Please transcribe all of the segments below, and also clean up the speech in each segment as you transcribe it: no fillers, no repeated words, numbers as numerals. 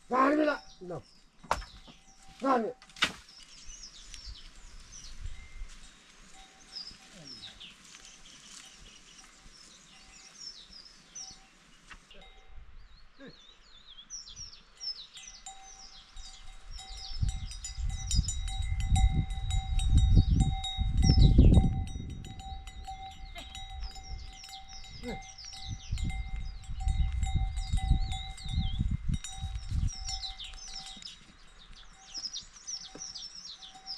Garmila. No. Garmi.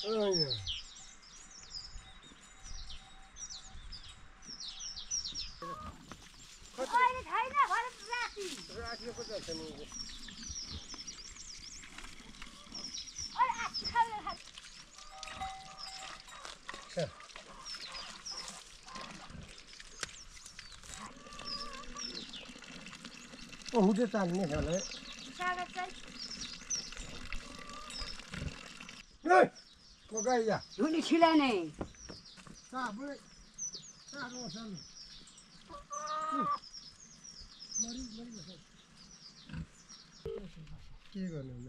Oh yeah. अहिले छैन भरे राति राखिएको त छ नि अहिले आछि खाले खाले ओ हुँदै चाल्ने छ होला स्वागत चाहिँ ए कोकाइया धुनी छिलाने सा बुले सा रोसन मरि के गर्नु न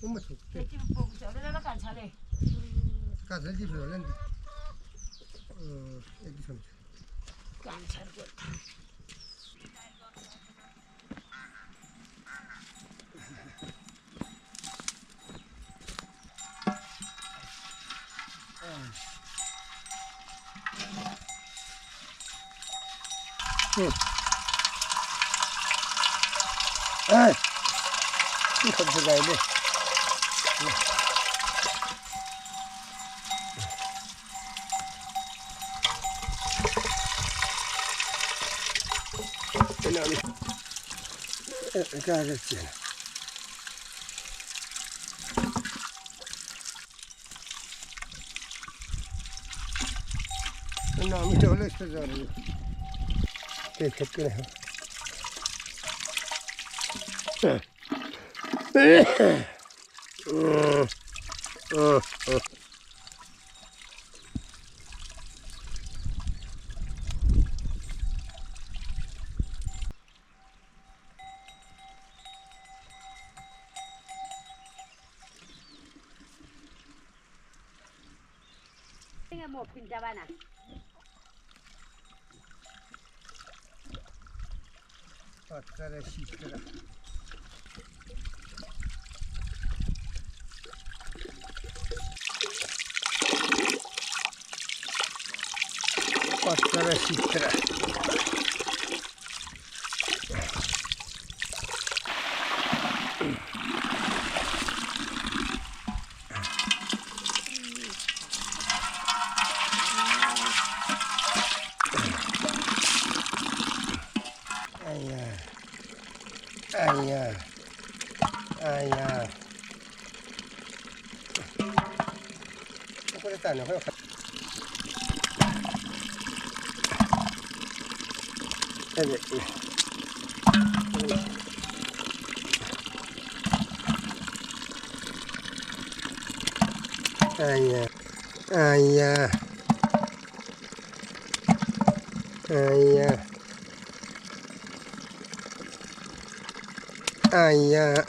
उम्म छु त्यति पुग्छ र कान्छाले काछले दिनु होला नि एक दिन कान्छाको ए के खप्छ गाईले Kaya siya. Ano, may ulit sa zari. Check ko na. Mo pinta bana. Patlara şiştira. Patlara şiştira. Ayah, ayah. Apa dia tanah? Ada. Ayah, ayah, ayah. Ayah.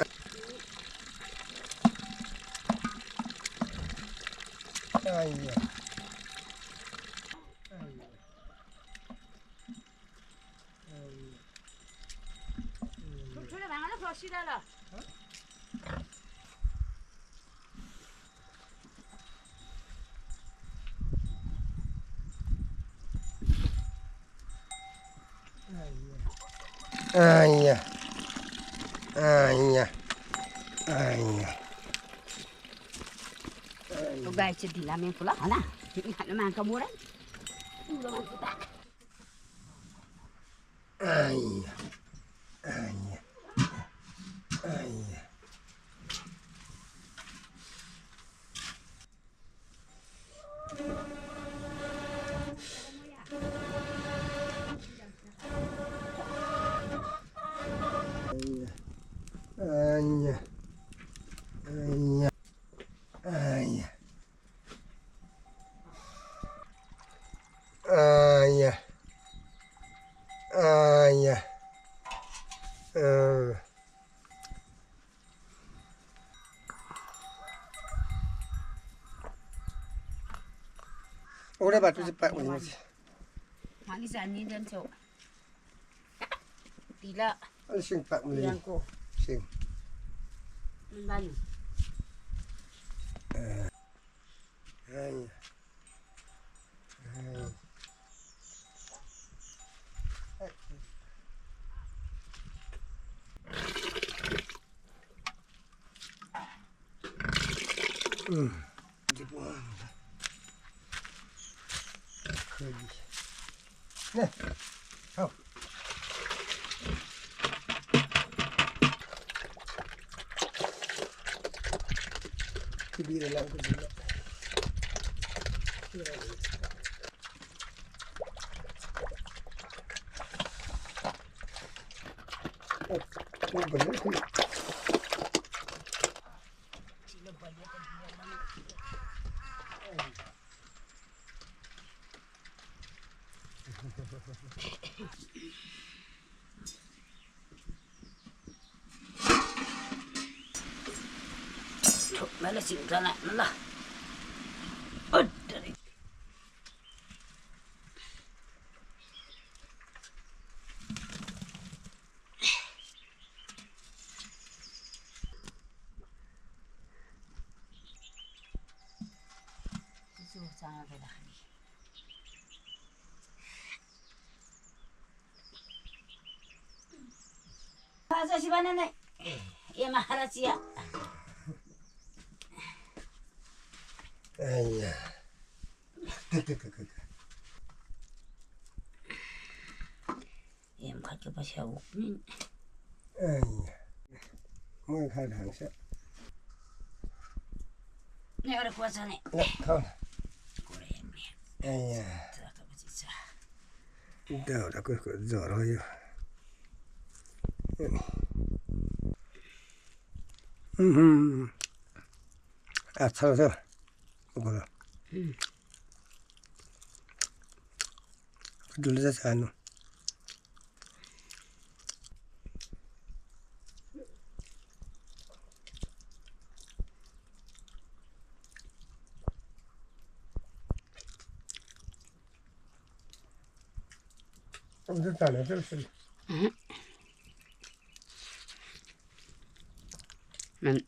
Ayah. ठुल्ठुलो भाँगाले फसिदा ल Ayah. Ayah. Ayah. तो गाई चाहिँ ढिला में फुला होइन फेरि खानु माग मोरा Ayah. Ayah. Ayah. Ayah. Ayah. Ayah. Ayah. Ayah. 오래 봐도 집 빠고 있지. 많이 잔니 던져. 디라. 싱 빠고 있지. 디랑고. 싱. 많이. 아이. 이제 뭐 거기. 네. 가. 비비를 안고 있네. 이거는 Mana sing sana malah. Aduh. Susu sangat dah ni. Pasal si mana ni? Ia mahal sia. 아이야. Em khách cho bà xeo ục. 아이야. 뭐 가라서. Ni ada kuasa ni. 네, 가온. Kore ni. 아이야. Tak apa sisa. 더 그 저러요. 아, 차서 먹어라. 둘러서 안. 엄청 잘해, 됐어. Men